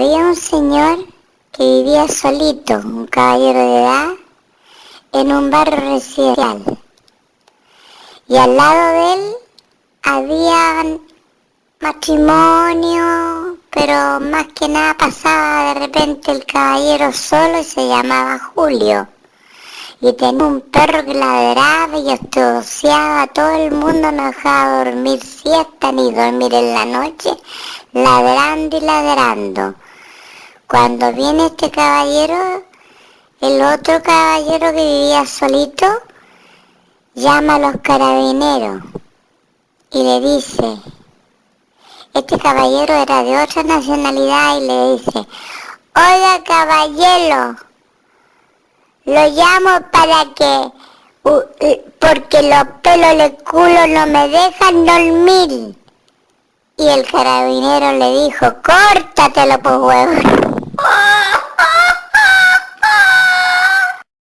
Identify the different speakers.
Speaker 1: Había un señor que vivía solito, un caballero de edad, en un barrio residencial. Y al lado de él había matrimonio, pero más que nada pasaba de repente el caballero solo y se llamaba Julio. Y tenía un perro que ladraba y obstruciaba a todo el mundo, no dejaba dormir siesta ni dormir en la noche, ladrando y ladrando. Cuando viene este caballero, el otro caballero que vivía solito llama a los carabineros y le dice, este caballero era de otra nacionalidad y le dice, oiga caballero, lo llamo para que, porque los pelos del culo no me dejan dormir. Y el carabinero le dijo, córtatelo pues huevo.